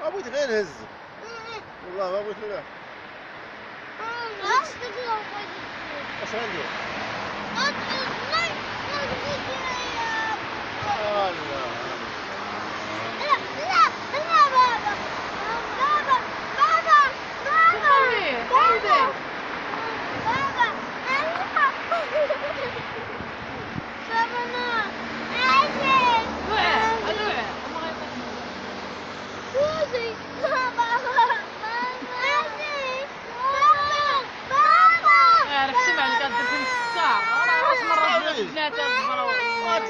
ما بغيت غير نهز والله ما بغيت لا. اش غندير؟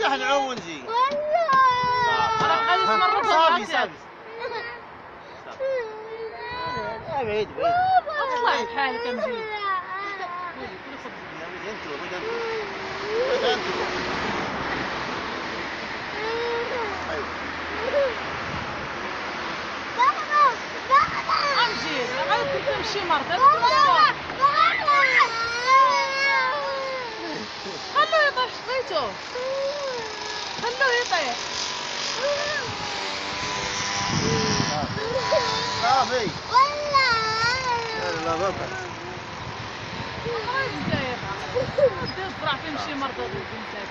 راح نعوم نجي والله غادي تمرض صافي بعيد اطلع بحالك نجي امشي غادي تمشي مرضى خلوه يطيح شفيتو خلوه يطيح صافي لا ما بقى غادي داير تفرح تمشي مرضى بالبنتات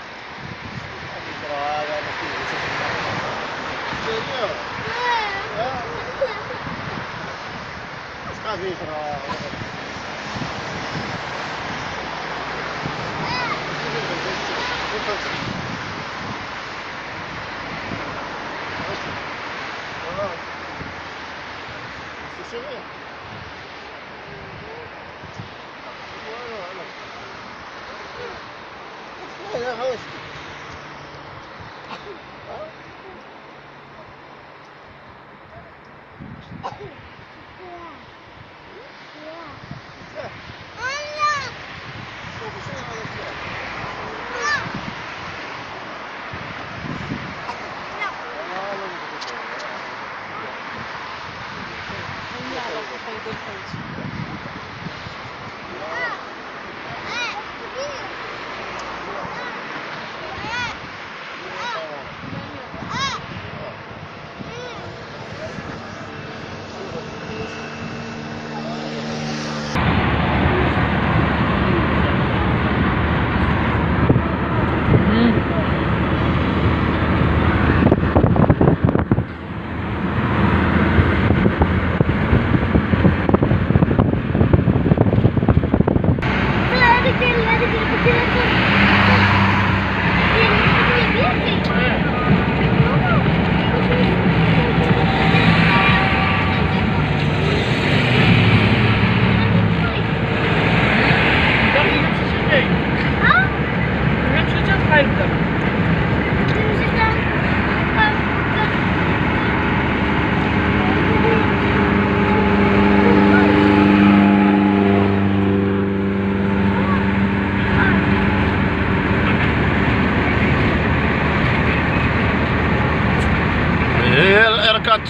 هي الإركات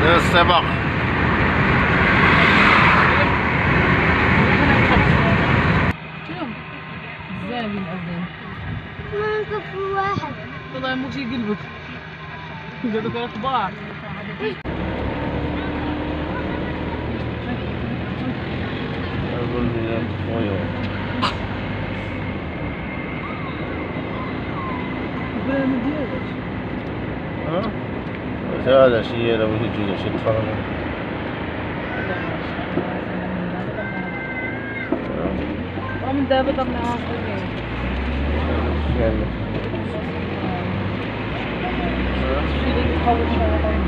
للسباق زاوي الأذان ما نكفو واحد والله يموت يقلبك هذوك راه كبار هذا شيء لو يجي شيء تفرج ومن دابا ضرنا عاصرين شي اللي يتحول شويه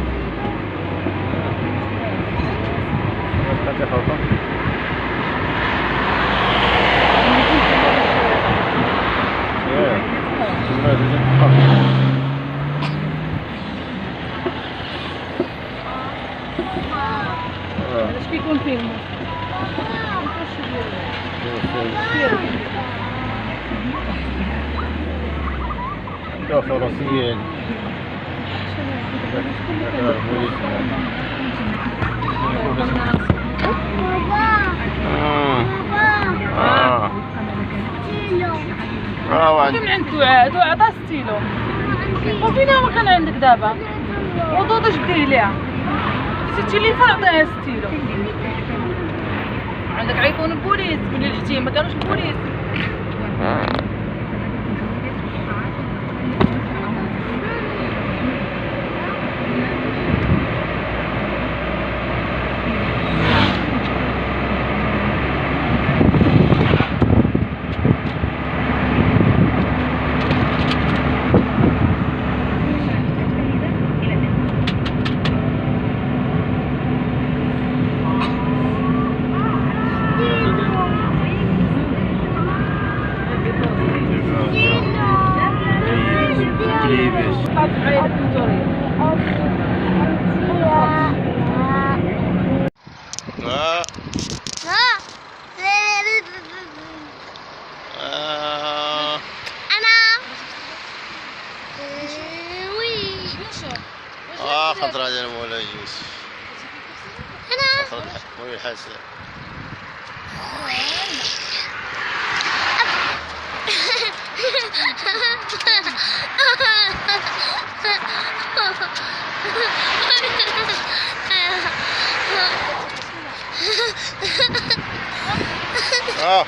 اش كيكون فيهم فرنسيين كم عندك دعاء؟ دعاء عطا ستيلو وفينا ما كان عندك دابا؟ وضوض اش ديري ليها؟ ستي اللي فاضيه ستيلو. عندك عيفون البوليس قولي لجتي ما كانوش البوليس. ها أنا وي خطر على مولاي يوسف. أنا خطر وي الحسن. أنا